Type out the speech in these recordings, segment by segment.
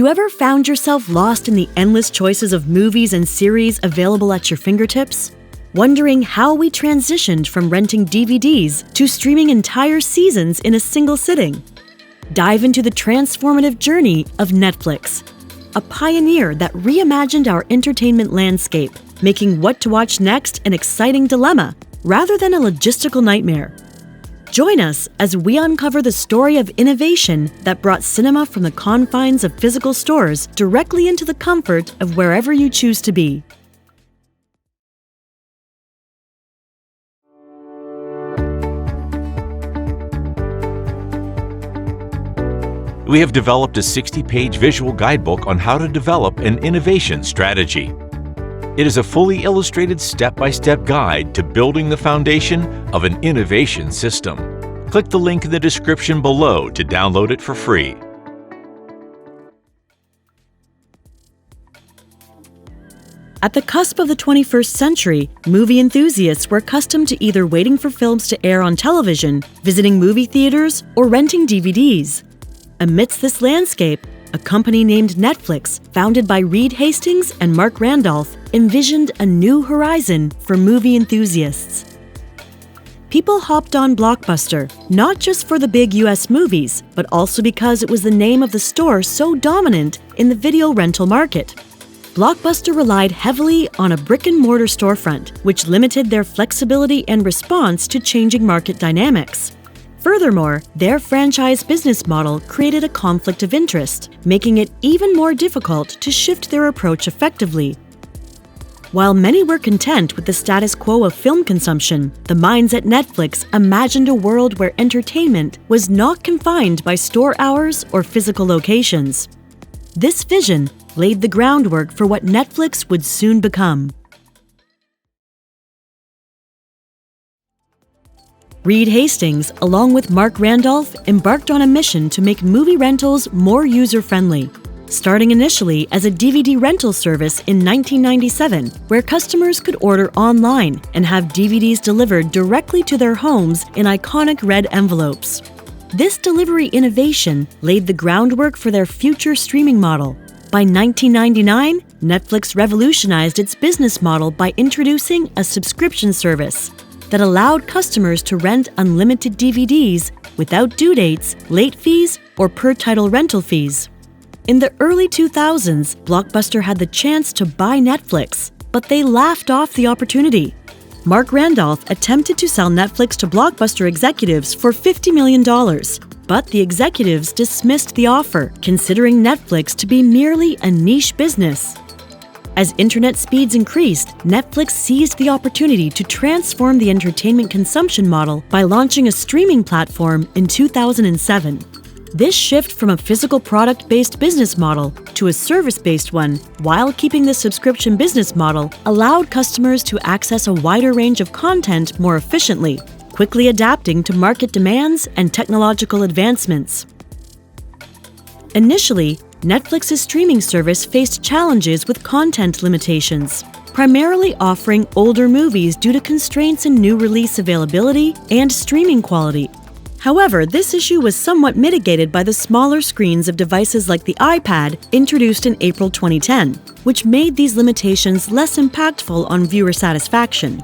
you ever found yourself lost in the endless choices of movies and series available at your fingertips? Wondering how we transitioned from renting DVDs to streaming entire seasons in a single sitting? Dive into the transformative journey of Netflix, a pioneer that reimagined our entertainment landscape, making what to watch next an exciting dilemma rather than a logistical nightmare. Join us as we uncover the story of innovation that brought cinema from the confines of physical stores directly into the comfort of wherever you choose to be. We have developed a 60-page visual guidebook on how to develop an innovation strategy. It is a fully illustrated step-by-step guide to building the foundation of an innovation system. Click the link in the description below to download it for free. At the cusp of the 21st century, movie enthusiasts were accustomed to either waiting for films to air on television, visiting movie theaters, or renting DVDs. Amidst this landscape, a company named Netflix, founded by Hastings and Marc Randolph, envisioned a new horizon for movie enthusiasts. People hopped on Blockbuster, not just for the big US movies, but also because it was the name of the store so dominant in the video rental market. Blockbuster relied heavily on a brick-and-mortar storefront, which limited their flexibility and response to changing market dynamics. Furthermore, their franchise business model created a conflict of interest, making it even more difficult to shift their approach effectively. While many were content with the status quo of film consumption, the minds at Netflix imagined a world where entertainment was not confined by store hours or physical locations. This vision laid the groundwork for what Netflix would soon become. Hastings, along with Marc Randolph, embarked on a mission to make movie rentals more user-friendly. Starting initially as a DVD rental service in 1997, where customers could order online and have DVDs delivered directly to their homes in iconic red envelopes. This delivery innovation laid the groundwork for their future streaming model. By 1999, Netflix revolutionized its business model by introducing a subscription service that allowed customers to rent unlimited DVDs without due dates, late fees, or per-title rental fees. In the early 2000s, Blockbuster had the chance to buy Netflix, but they laughed off the opportunity. Marc Randolph attempted to sell Netflix to Blockbuster executives for $50 million, but the executives dismissed the offer, considering Netflix to be merely a niche business. As internet speeds increased, Netflix seized the opportunity to transform the entertainment consumption model by launching a streaming platform in 2007. This shift from a physical product-based business model to a service-based one, while keeping the subscription business model, allowed customers to access a wider range of content more efficiently, quickly adapting to market demands and technological advancements. Initially, Netflix's streaming service faced challenges with content limitations, primarily offering older movies due to constraints in new release availability and streaming quality. However, this issue was somewhat mitigated by the smaller screens of devices like the iPad introduced in April 2010, which made these limitations less impactful on viewer satisfaction.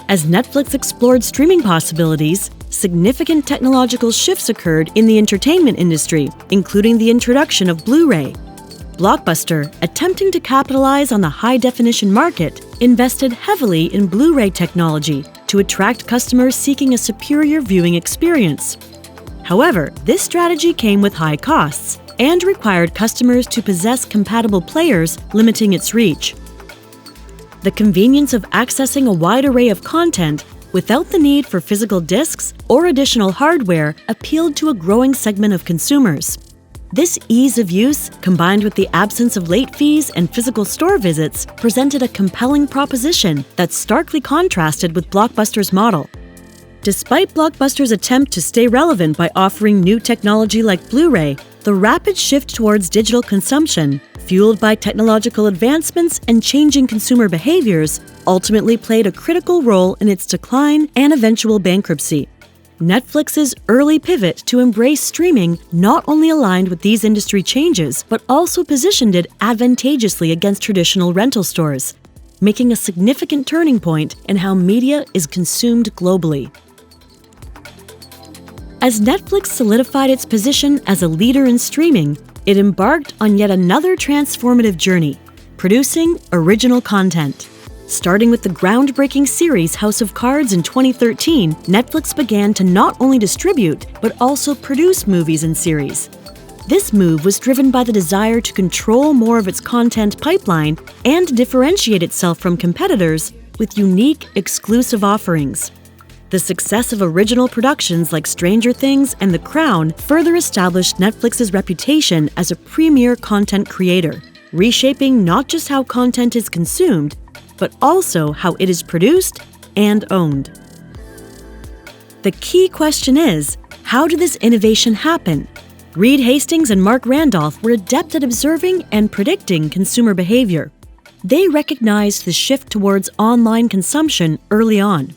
As Netflix explored streaming possibilities, significant technological shifts occurred in the entertainment industry, including the introduction of Blu-ray. Blockbuster, attempting to capitalize on the high-definition market, invested heavily in Blu-ray technology to attract customers seeking a superior viewing experience. However, this strategy came with high costs and required customers to possess compatible players, limiting its reach. The convenience of accessing a wide array of content without the need for physical discs or additional hardware appealed to a growing segment of consumers. This ease of use, combined with the absence of late fees and physical store visits, presented a compelling proposition that starkly contrasted with Blockbuster's model. Despite Blockbuster's attempt to stay relevant by offering new technology like Blu-ray, the rapid shift towards digital consumption, fueled by technological advancements and changing consumer behaviors, ultimately played a critical role in its decline and eventual bankruptcy. Netflix's early pivot to embrace streaming not only aligned with these industry changes, but also positioned it advantageously against traditional rental stores, making a significant turning point in how media is consumed globally. As Netflix solidified its position as a leader in streaming, it embarked on yet another transformative journey, producing original content. Starting with the groundbreaking series House of Cards in 2013, Netflix began to not only distribute, but also produce movies and series. This move was driven by the desire to control more of its content pipeline and differentiate itself from competitors with unique, exclusive offerings. The success of original productions like Stranger Things and The Crown further established Netflix's reputation as a premier content creator, reshaping not just how content is consumed, but also how it is produced and owned. The key question is, how did this innovation happen? Reed Hastings and Marc Randolph were adept at observing and predicting consumer behavior. They recognized the shift towards online consumption early on.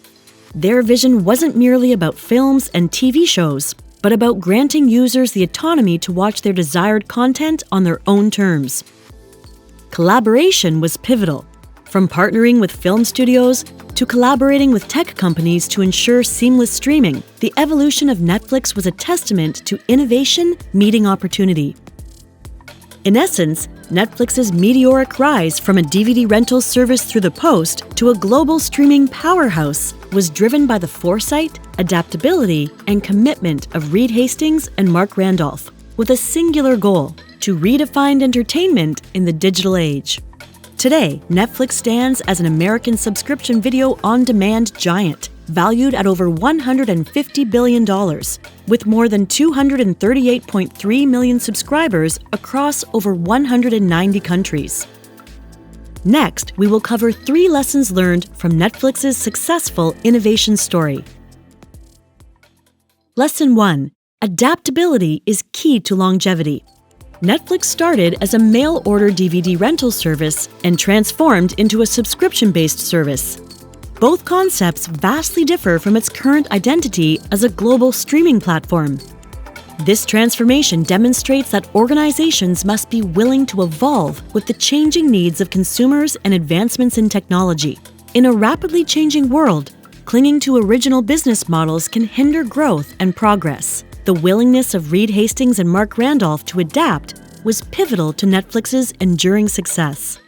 Their vision wasn't merely about films and TV shows, but about granting users the autonomy to watch their desired content on their own terms. Collaboration was pivotal. From partnering with film studios to collaborating with tech companies to ensure seamless streaming, the evolution of Netflix was a testament to innovation meeting opportunity. In essence, Netflix's meteoric rise from a DVD rental service through the post to a global streaming powerhouse was driven by the foresight, adaptability, and commitment of Reed Hastings and Marc Randolph, with a singular goal: to redefine entertainment in the digital age. Today, Netflix stands as an American subscription video on-demand giant, valued at over $150 billion, with more than 238.3 million subscribers across over 190 countries. Next, we will cover 3 lessons learned from Netflix's successful innovation story. Lesson 1. Adaptability is key to longevity. Netflix started as a mail-order DVD rental service and transformed into a subscription-based service. Both concepts vastly differ from its current identity as a global streaming platform. This transformation demonstrates that organizations must be willing to evolve with the changing needs of consumers and advancements in technology. In a rapidly changing world, clinging to original business models can hinder growth and progress. The willingness of Reed Hastings and Marc Randolph to adapt was pivotal to Netflix's enduring success.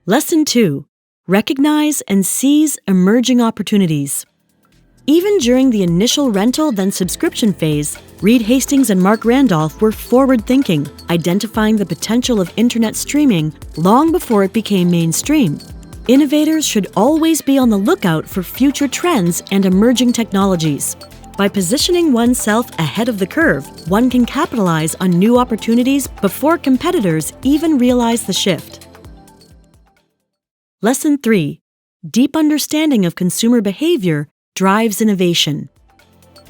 Lesson 2. Recognize and seize emerging opportunities. Even during the initial rental then subscription phase, Reed Hastings and Marc Randolph were forward-thinking, identifying the potential of internet streaming long before it became mainstream. Innovators should always be on the lookout for future trends and emerging technologies. By positioning oneself ahead of the curve, one can capitalize on new opportunities before competitors even realize the shift. Lesson 3. Deep understanding of consumer behavior drives innovation.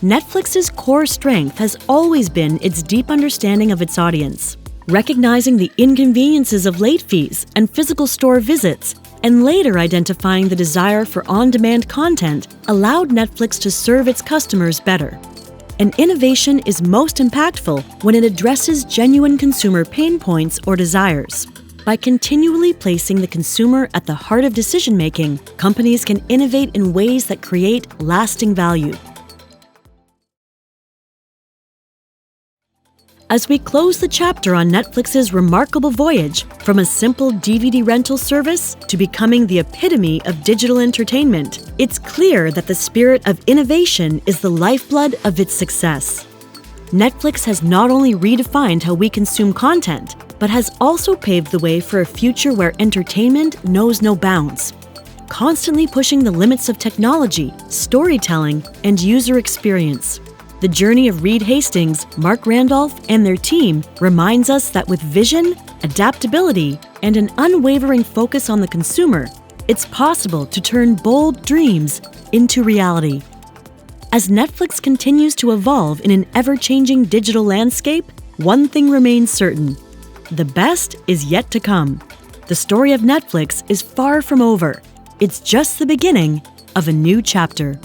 Netflix's core strength has always been its deep understanding of its audience. Recognizing the inconveniences of late fees and physical store visits, and later identifying the desire for on-demand content allowed Netflix to serve its customers better. An innovation is most impactful when it addresses genuine consumer pain points or desires. By continually placing the consumer at the heart of decision-making, companies can innovate in ways that create lasting value. As we close the chapter on Netflix's remarkable voyage from a simple DVD rental service to becoming the epitome of digital entertainment, it's clear that the spirit of innovation is the lifeblood of its success. Netflix has not only redefined how we consume content, but has also paved the way for a future where entertainment knows no bounds, constantly pushing the limits of technology, storytelling, and user experience. The journey of Reed Hastings, Marc Randolph, and their team reminds us that with vision, adaptability, and an unwavering focus on the consumer, it's possible to turn bold dreams into reality. As Netflix continues to evolve in an ever-changing digital landscape, one thing remains certain: the best is yet to come. The story of Netflix is far from over. It's just the beginning of a new chapter.